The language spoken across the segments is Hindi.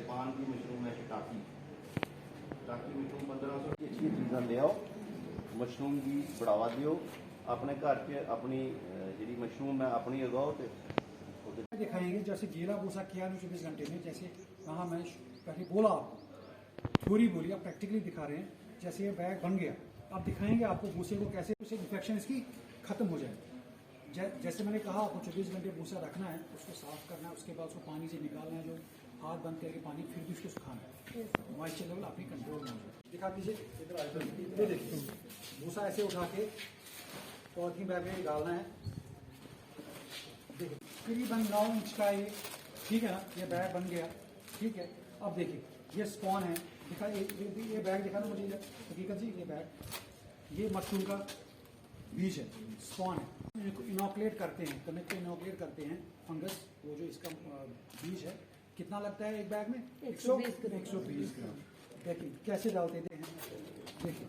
जापान की मशरूम है टाकी मशरूम 1500 की अच्छी चीज़ा ले आओ, मशरूम की बढ़ावा दियो, अपने घर के अपनी जी मशरूम है अपनी उगाओ। दिखाएंगे जैसे गीला भूसा किया 24 घंटे में, जैसे कहा मैं पहले बोला आपको थ्योरी बोली, आप प्रैक्टिकली दिखा रहे हैं। जैसे ये बैग बन गया, अब दिखाएंगे आपको भूसे को कैसे उसे इन्फेक्शन इसकी खत्म हो जाए। जैसे मैंने कहा आपको 24 घंटे भूसा रखना है, उसको साफ करना है, उसके बाद उसको पानी से निकालना है, जो हाथ बंद करके पानी फिर भी उसको सुखाना है, मॉइस्चर लेवल अपनी कंट्रोल में हो जाए। दिखा दीजिए, ये देखिए भूसा ऐसे उठा के पॉलीथीन बैग में डालना है। देखिए करीबन 9 इंच का ये, ठीक है ना, ये बैग बन गया, ठीक है। अब देखिए ये स्पॉन है, दिखा ये बैग दिखा ना मुझे हकीकत जी, ये बैग ये मशरूम का बीज है, स्पॉन है। इनोकुलेट करते हैं, कनेक्ट इनोकुलेट करते हैं फंगस, वो जो इसका बीज है। कितना लगता है एक बैग में? 120 ग्राम। देखिए कैसे डालते हैं, देखिए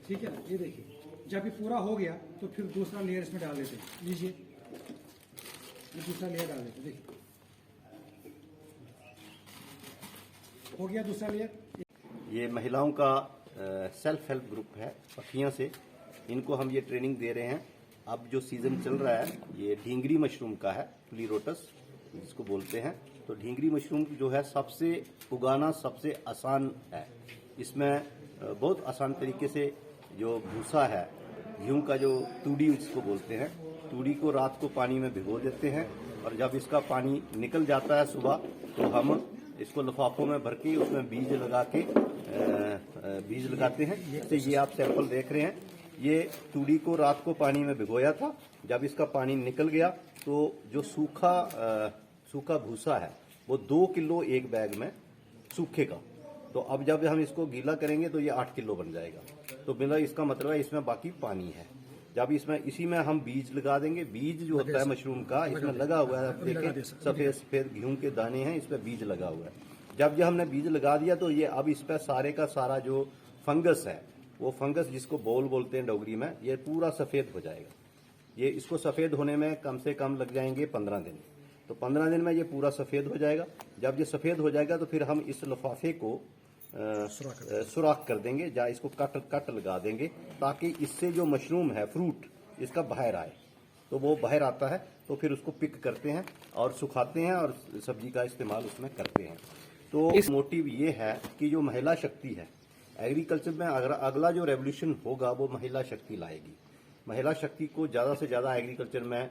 ठीक है ना। ये देखिए जब ये पूरा हो गया तो फिर दूसरा लेयर इसमें डाल देते हैं। लीजिए ये दूसरा लेयर डाल देते हैं, देखिए हो गया दूसरा लेयर। ये महिलाओं का सेल्फ हेल्प ग्रुप है पखियां से, इनको हम ये ट्रेनिंग दे रहे हैं। अब जो सीजन चल रहा है ये ढींगरी मशरूम का है, प्लीरोटस जिसको बोलते हैं। तो ढींगरी मशरूम जो है सबसे उगाना सबसे आसान है। इसमें बहुत आसान तरीके से जो भूसा है, गेहूं का जो तूड़ी इसको बोलते हैं, तूड़ी को रात को पानी में भिगो देते हैं और जब इसका पानी निकल जाता है सुबह, तो हम इसको लिफाफों में भर के उसमें बीज लगाते हैं। तो ये आप सैंपल देख रहे हैं, ये तूड़ी को रात को पानी में भिगोया था, जब इसका पानी निकल गया तो जो सूखा भूसा है वो 2 किलो एक बैग में सूखे का। तो अब जब हम इसको गीला करेंगे तो ये 8 किलो बन जाएगा। तो मेरा इसका मतलब है इसमें बाकी पानी है। जब इसी में हम बीज लगा देंगे, बीज जो होता है मशरूम का इसमें लगा हुआ है, देखिए सफेद सफेद गेहूं के दाने हैं, इस पर बीज लगा हुआ है। जब हमने बीज लगा दिया तो ये अब इस पर सारे का सारा जो फंगस है, वो फंगस जिसको बोल बोलते हैं डोगरी में, ये पूरा सफेद हो जाएगा। ये इसको सफेद होने में कम से कम लग जाएंगे 15 दिन। तो 15 दिन में ये पूरा सफेद हो जाएगा। जब ये सफेद हो जाएगा तो फिर हम इस लिफाफे को सुराख कर देंगे, या इसको कट लगा देंगे, ताकि इससे जो मशरूम है फ्रूट इसका बाहर आए। तो वो बाहर आता है तो फिर उसको पिक करते हैं और सुखाते हैं और सब्जी का इस्तेमाल उसमें करते हैं। तो इस मोटिव ये है कि जो महिला शक्ति है एग्रीकल्चर में, अगला जो रेवोल्यूशन होगा वो महिला शक्ति लाएगी। महिला शक्ति को ज़्यादा से ज़्यादा एग्रीकल्चर में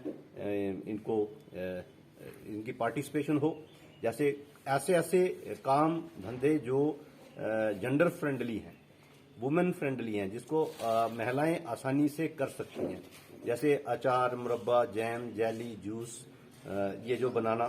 इनकी पार्टिसिपेशन हो। जैसे ऐसे काम धंधे जो जेंडर फ्रेंडली हैं, वुमेन फ्रेंडली हैं, जिसको महिलाएं आसानी से कर सकती हैं, जैसे अचार, मुरब्बा, जैम, जेली, जूस, ये जो बनाना,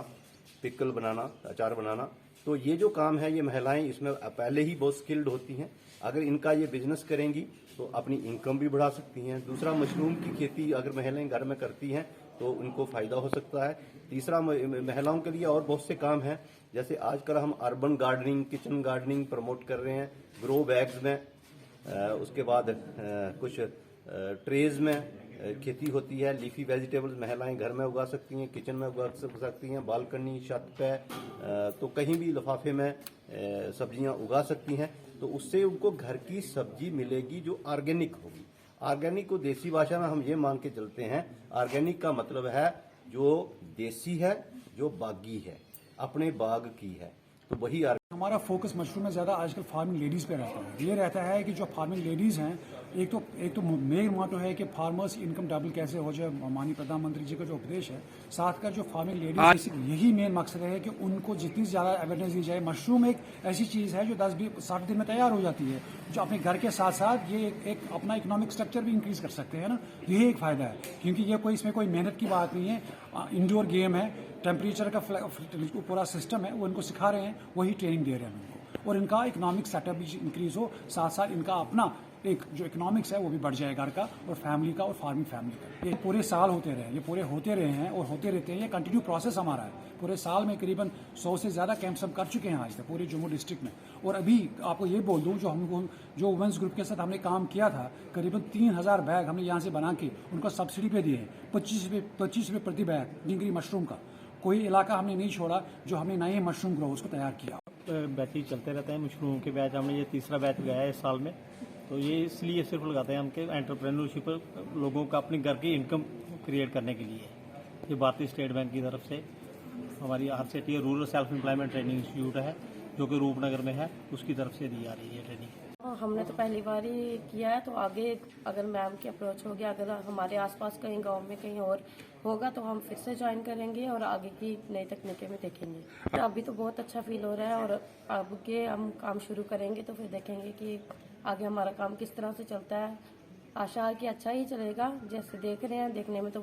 पिकल बनाना, अचार बनाना, तो ये जो काम है ये महिलाएं इसमें पहले ही बहुत स्किल्ड होती हैं। अगर इनका ये बिजनेस करेंगी तो अपनी इनकम भी बढ़ा सकती हैं। दूसरा, मशरूम की खेती अगर महिलाएं घर में करती हैं तो उनको फायदा हो सकता है। तीसरा, महिलाओं के लिए और बहुत से काम हैं, जैसे आजकल हम urban gardening, kitchen gardening promote कर रहे हैं, ग्रो बैग्स में, उसके बाद कुछ ट्रेज में खेती होती है। लीफी वेजिटेबल्स महिलाएं घर में उगा सकती हैं, किचन में उगा सकती हैं, बालकनी, छत पे, तो कहीं भी लिफाफे में सब्जियां उगा सकती हैं। तो उससे उनको घर की सब्जी मिलेगी जो ऑर्गेनिक होगी। ऑर्गेनिक को देसी भाषा में हम ये मान के चलते हैं, ऑर्गेनिक का मतलब है जो देसी है, जो बागी है, अपने बाग की है, तो वही हमारा फोकस मशरूम में ज़्यादा आजकल फार्मिंग लेडीज़ पे रहता है। ये रहता है कि जो फार्मिंग लेडीज़ हैं, एक तो मेन मोटो है कि फार्मर्स इनकम डबल कैसे हो जाए, माननीय प्रधानमंत्री जी का जो उपदेश है। साथ का जो फार्मिंग लेडीज, यही मेन मकसद है कि उनको जितनी ज़्यादा अवेयरनेस दी जाए। मशरूम एक ऐसी चीज़ है जो 10-20-60 दिन में तैयार हो जाती है, जो अपने घर के साथ साथ ये एक अपना इकोनॉमिक स्ट्रक्चर भी इंक्रीज कर सकते हैं ना। यही एक फ़ायदा है, क्योंकि ये इसमें कोई मेहनत की बात नहीं है। इंडोर गेम है, टेम्परेचर का पूरा सिस्टम है, वो इनको सिखा रहे हैं, वही ट्रेनिंग दे रहे हैं उनको, और इनका इकोनॉमिक सेटअप भी इंक्रीज हो, साथ साथ इनका अपना एक जो इकोनॉमिक्स है वो भी बढ़ जाए घर का और फैमिली का और फार्मिंग फैमिली का। ये पूरे साल होते रहे, ये पूरे होते रहे हैं और होते रहते हैं। ये कंटिन्यू प्रोसेस हमारा है। पूरे साल में करीबन 100 से ज़्यादा कैंप्स हम कर चुके हैं आज तक पूरे जम्मू डिस्ट्रिक्ट में। और अभी आपको ये बोल दूं, जो वुमेंस ग्रुप के साथ हमने काम किया था, करीबन 3000 बैग हमने यहाँ से बना के उनको सब्सिडी पे दिए हैं। 25 रुपये प्रति बैग ढींगरी मशरूम का। कोई इलाका हमने नहीं छोड़ा जो हमने नए मशरूम ग्रो उसको तैयार किया। बैचेज चलते रहते हैं मशरूम के बैच, हमने ये तीसरा बैच गया है इस साल में। तो ये इसलिए सिर्फ लगाते हैं हम कि एंटरप्रेन्योरशिप लोगों का अपने घर की इनकम क्रिएट करने के लिए। ये भारतीय स्टेट बैंक की तरफ से हमारी RCT rural self employment training institute है जो कि रूपनगर में है, उसकी तरफ से दी जा रही है ट्रेनिंग। हमने तो पहली बार ही किया है, तो आगे अगर मैम की अप्रोच होगी, अगर हमारे आसपास कहीं गांव में कहीं और होगा तो हम फिर से ज्वाइन करेंगे और आगे की नई तकनीकें में देखेंगे। तो अभी तो बहुत अच्छा फील हो रहा है और आगे हम काम शुरू करेंगे तो फिर देखेंगे कि आगे हमारा काम किस तरह से चलता है। आशा है कि अच्छा ही चलेगा, जैसे देख रहे हैं, देखने में तो